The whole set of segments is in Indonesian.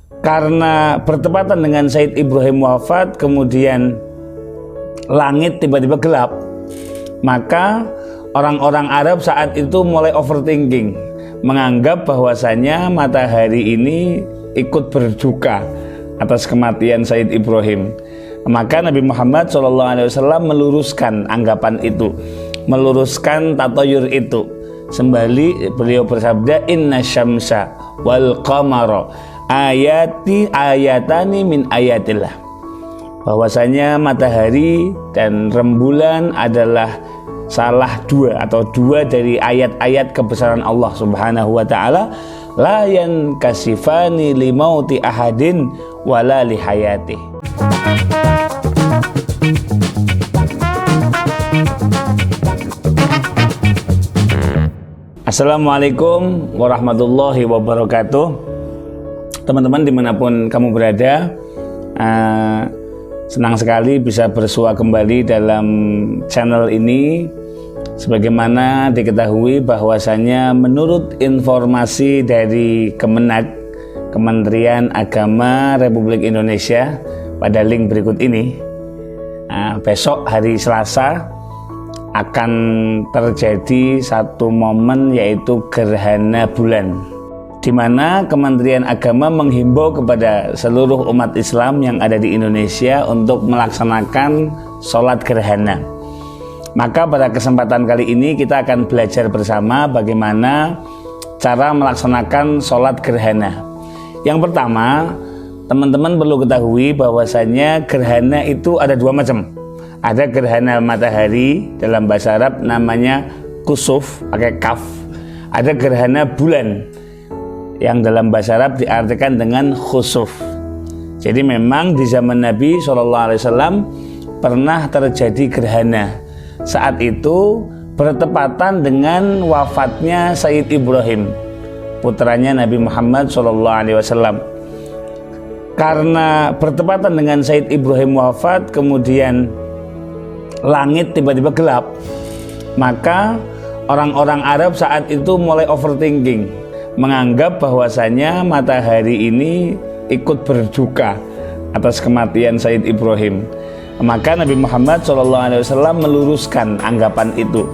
Karena bertepatan dengan Sayyid Ibrahim wafat, kemudian langit tiba-tiba gelap, maka orang-orang Arab saat itu mulai overthinking, menganggap bahwasanya matahari ini ikut berduka atas kematian Sayyid Ibrahim. Maka Nabi Muhammad SAW meluruskan anggapan itu, meluruskan tatayur itu. Sembali beliau bersabda, inna syamsa wal qamara ayatani min ayatillah, bahwasanya matahari dan rembulan adalah salah dua atau dua dari ayat-ayat kebesaran Allah Subhanahu wa taala, la yankasifani limauti ahadin wala lihayati. Assalamualaikum warahmatullahi wabarakatuh. Teman-teman dimanapun kamu berada, senang sekali bisa bersua kembali dalam channel ini. Sebagaimana diketahui bahwasanya menurut informasi dari Kemenak, Kementerian Agama Republik Indonesia, pada link berikut ini, besok hari Selasa akan terjadi satu momen, yaitu gerhana bulan, di mana Kementerian Agama menghimbau kepada seluruh umat Islam yang ada di Indonesia untuk melaksanakan sholat gerhana. Maka pada kesempatan kali ini kita akan belajar bersama bagaimana cara melaksanakan sholat gerhana. Yang pertama, teman-teman perlu ketahui bahwasanya gerhana itu ada dua macam. Ada gerhana matahari, dalam bahasa Arab namanya kusuf, pakai kaf. Ada gerhana bulan, yang dalam bahasa Arab diartikan dengan khusuf. Jadi memang di zaman Nabi SAW pernah terjadi gerhana. Saat itu bertepatan dengan wafatnya Sayyid Ibrahim, putranya Nabi Muhammad SAW. Karena bertepatan dengan Sayyid Ibrahim wafat, kemudian langit tiba-tiba gelap, maka orang-orang Arab saat itu mulai overthinking, menganggap bahwasanya matahari ini ikut berduka atas kematian Sayyid Ibrahim. Maka Nabi Muhammad SAW meluruskan anggapan itu,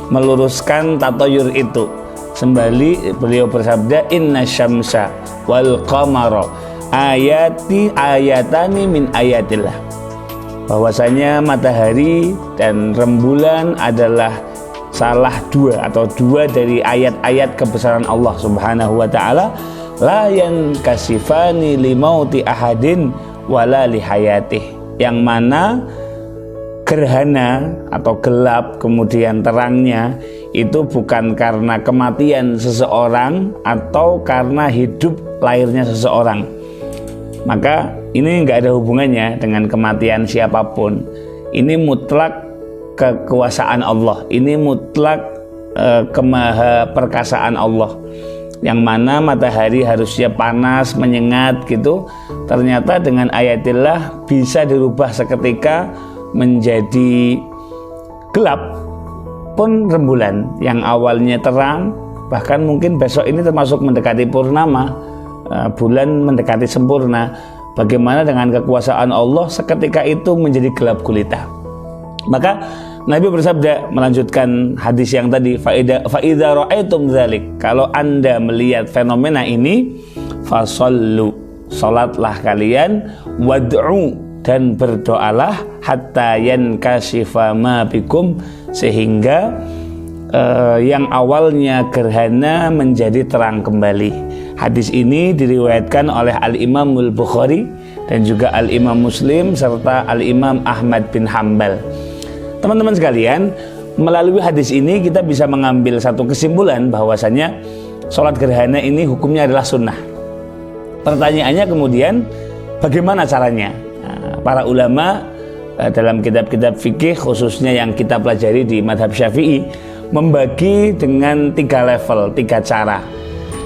meluruskan tatayur itu. Sembali beliau bersabda, inna syamsa wal qamara ayatani min ayatillah, bahwasanya matahari dan rembulan adalah salah dua atau dua dari ayat-ayat kebesaran Allah Subhanahu wa taala, la yankasifani limauti ahadin wala lihayatih, yang mana gerhana atau gelap kemudian terangnya itu bukan karena kematian seseorang atau karena hidup lahirnya seseorang. Maka ini nggak ada hubungannya dengan kematian siapapun. Ini mutlak kekuasaan Allah, ini mutlak kemaha perkasaan Allah, yang mana matahari harusnya panas, menyengat gitu, ternyata dengan ayatillah bisa dirubah seketika menjadi gelap. Pun rembulan yang awalnya terang, bahkan mungkin besok ini termasuk mendekati purnama, bulan mendekati sempurna, bagaimana dengan kekuasaan Allah seketika itu menjadi gelap gulita. Maka Nabi bersabda, melanjutkan hadis yang tadi, fa idza ra'aitum dzalik, kalau Anda melihat fenomena ini, fasallu, salatlah kalian, wad'u, dan berdoalah, hatta yankashifa ma bikum, sehingga yang awalnya gerhana menjadi terang kembali. Hadis ini diriwayatkan oleh Al-Imam Al-Bukhari dan juga Al-Imam Muslim serta Al-Imam Ahmad bin Hambal. Teman-teman sekalian, melalui hadis ini kita bisa mengambil satu kesimpulan bahwasanya sholat gerhana ini hukumnya adalah sunnah. Pertanyaannya kemudian, bagaimana caranya? Para ulama dalam kitab-kitab fikih, khususnya yang kita pelajari di madhab Syafi'i, membagi dengan 3 level, 3 cara.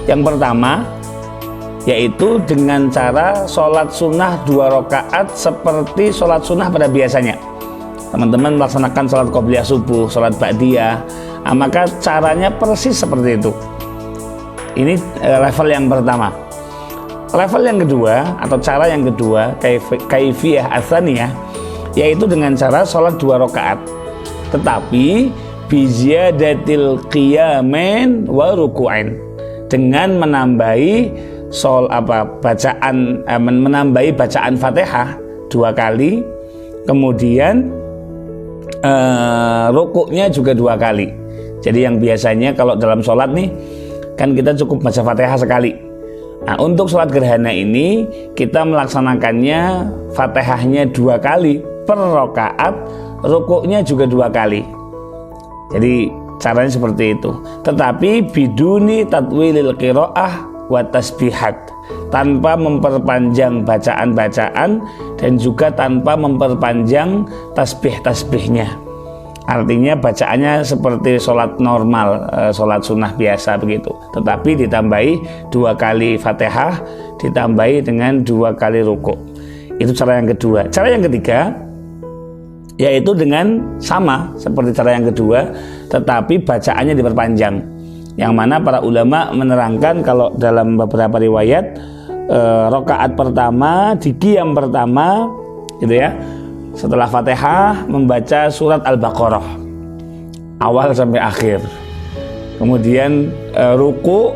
Yang pertama yaitu dengan cara sholat sunnah 2 rakaat seperti sholat sunnah pada biasanya. Teman-teman melaksanakan sholat qobliyah subuh, sholat ba'diyah, maka caranya persis seperti itu. Ini level yang pertama. level yang kedua atau cara yang kedua, kaifiyah atsaniyah, yaitu dengan cara sholat 2 rakaat, tetapi biziyadatil qiyamin wa ruku'in, dengan menambahi menambahi bacaan Fatihah 2 kali, kemudian rukuknya juga 2 kali. Jadi yang biasanya kalau dalam sholat nih kan kita cukup baca Fatihah sekali. Nah, untuk sholat gerhana ini kita melaksanakannya Fatihahnya 2 kali per rakaat, rukuknya juga 2 kali. Jadi caranya seperti itu. Tetapi biduni tatwilil qiraah wa tasbihat, tanpa memperpanjang bacaan-bacaan dan juga tanpa memperpanjang tasbih-tasbihnya. Artinya bacaannya seperti sholat normal, sholat sunnah biasa begitu, tetapi ditambahi 2 kali Fatihah, ditambahi dengan 2 kali rukuk. Itu cara yang kedua. Cara yang ketiga yaitu dengan sama seperti cara yang kedua, tetapi bacaannya diperpanjang, yang mana para ulama menerangkan kalau dalam beberapa riwayat rakaat pertama di qiyam pertama gitu ya, setelah Fatihah membaca surat Al-Baqarah awal sampai akhir. Kemudian ruku,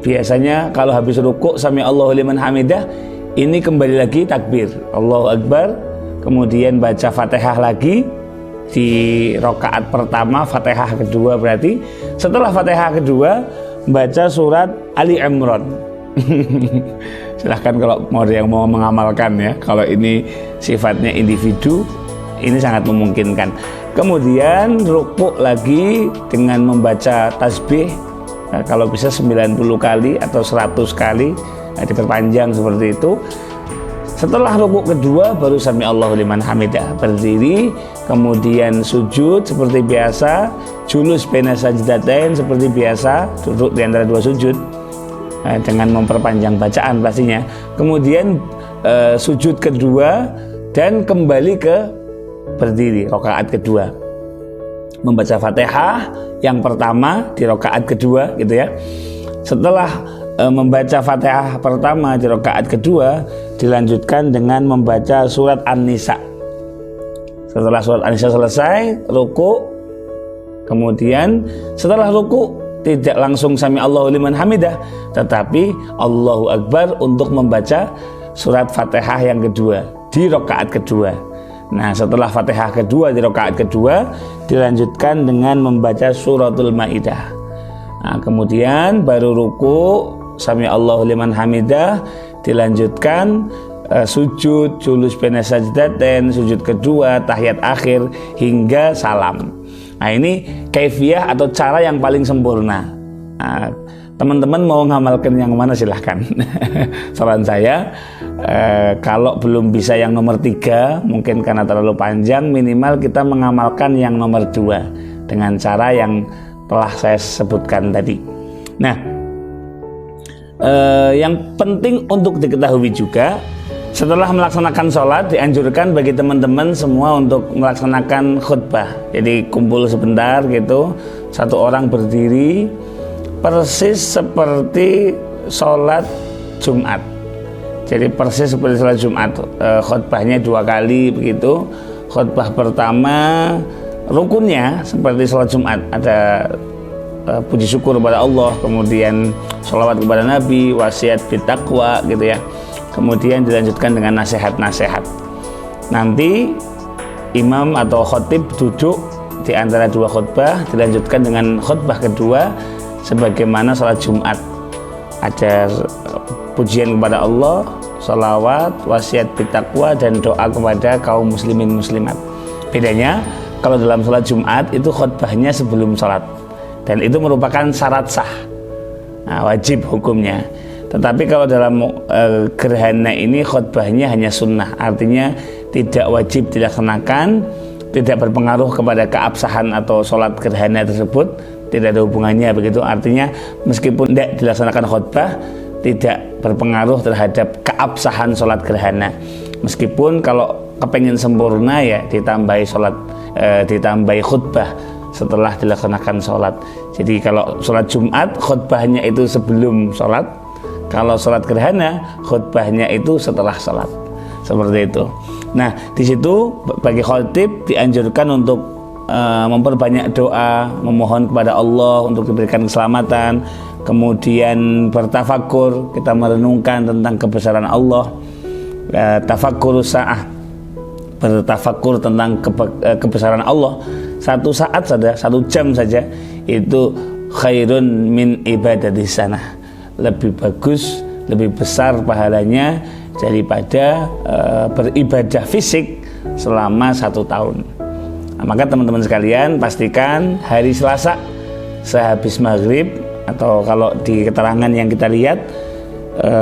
biasanya kalau habis ruku sami Allahu liman hamidah, ini kembali lagi takbir Allahu Akbar, kemudian baca Fatihah lagi di rakaat pertama, Fatihah kedua berarti. Setelah Fatihah kedua baca surat Ali Imran. Silahkan kalau mau yang mau mengamalkan ya, kalau ini sifatnya individu ini sangat memungkinkan. Kemudian rukuk lagi dengan membaca tasbih, nah, kalau bisa 90 kali atau 100 kali, nah, diperpanjang seperti itu. Setelah rukuk kedua baru sami Allahu liman hamidah, berdiri, kemudian sujud seperti biasa, julus baina sajdatain seperti biasa, duduk di antara 2 sujud. Dengan memperpanjang bacaan pastinya. Kemudian sujud kedua dan kembali ke berdiri rakaat kedua, membaca Fatihah yang pertama di rakaat kedua gitu ya. Setelah membaca Fatihah pertama di rakaat kedua, dilanjutkan dengan membaca surat An-Nisa. Setelah surat An-Nisa selesai, ruku. Kemudian setelah ruku tidak langsung sami Allahu liman hamidah, tetapi Allahu Akbar untuk membaca surat Fatihah yang kedua di rakaat kedua. Nah, setelah Fatihah kedua di rakaat kedua dilanjutkan dengan membaca suratul Maidah. Nah, kemudian baru ruku sami Allahu liman hamidah, dilanjutkan sujud, julus baina sajdatain, sujud kedua, tahiyat akhir hingga salam. Nah, ini kaifiyah atau cara yang paling sempurna. Nah, teman-teman mau ngamalkan yang mana silahkan. Saran saya, kalau belum bisa yang nomor 3, mungkin karena terlalu panjang, minimal kita mengamalkan yang nomor 2 dengan cara yang telah saya sebutkan tadi. Nah, yang penting untuk diketahui juga, setelah melaksanakan sholat dianjurkan bagi teman-teman semua untuk melaksanakan khutbah. Jadi kumpul sebentar gitu, 1 orang berdiri persis seperti sholat Jumat. Jadi persis seperti sholat Jumat, khutbahnya 2 kali begitu. Khutbah pertama rukunnya seperti sholat Jumat, ada puji syukur kepada Allah, kemudian sholawat kepada Nabi, wasiat bittaqwa gitu ya. Kemudian dilanjutkan dengan nasihat-nasihat. Nanti imam atau khotib duduk di antara 2 khutbah, dilanjutkan dengan khutbah kedua sebagaimana sholat Jumat. Ada pujian kepada Allah, sholawat, wasiat bittaqwa, dan doa kepada kaum muslimin muslimat. Bedanya kalau dalam sholat Jumat itu khutbahnya sebelum sholat, dan itu merupakan syarat sah, nah, wajib hukumnya. Tetapi kalau dalam gerhana ini khutbahnya hanya sunnah, artinya tidak wajib dilaksanakan, tidak berpengaruh kepada keabsahan atau sholat gerhana tersebut, tidak ada hubungannya begitu. Artinya meskipun tidak dilaksanakan khutbah, tidak berpengaruh terhadap keabsahan sholat gerhana. Meskipun kalau kepengen sempurna ya ditambahi sholat, ditambahi khutbah setelah dilaksanakan sholat. Jadi kalau sholat Jumat khutbahnya itu sebelum sholat, Kalau sholat gerhana, khutbahnya itu setelah sholat, seperti itu. Nah, di situ bagi khatib dianjurkan untuk memperbanyak doa, memohon kepada Allah untuk diberikan keselamatan, kemudian bertafakur, kita merenungkan tentang kebesaran Allah, tafakkur sa'ah, bertafakur tentang kebesaran Allah. Satu saat saja, 1 jam saja, itu khairun min ibadati sanah, lebih bagus, lebih besar pahalanya daripada beribadah fisik selama 1 tahun. Nah, maka teman-teman sekalian, pastikan hari Selasa sehabis maghrib, atau kalau di keterangan yang kita lihat,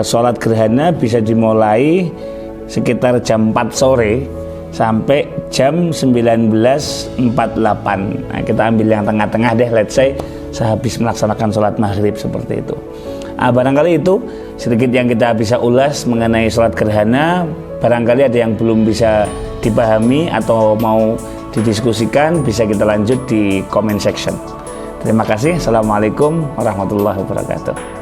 sholat gerhana bisa dimulai sekitar jam 4 sore sampai jam 19.48. Nah, kita ambil yang tengah-tengah deh, let's say sehabis melaksanakan sholat maghrib, seperti itu. Barangkali itu sedikit yang kita bisa ulas mengenai sholat gerhana. Barangkali ada yang belum bisa dipahami atau mau didiskusikan, bisa kita lanjut di comment section. Terima kasih. Assalamualaikum warahmatullahi wabarakatuh.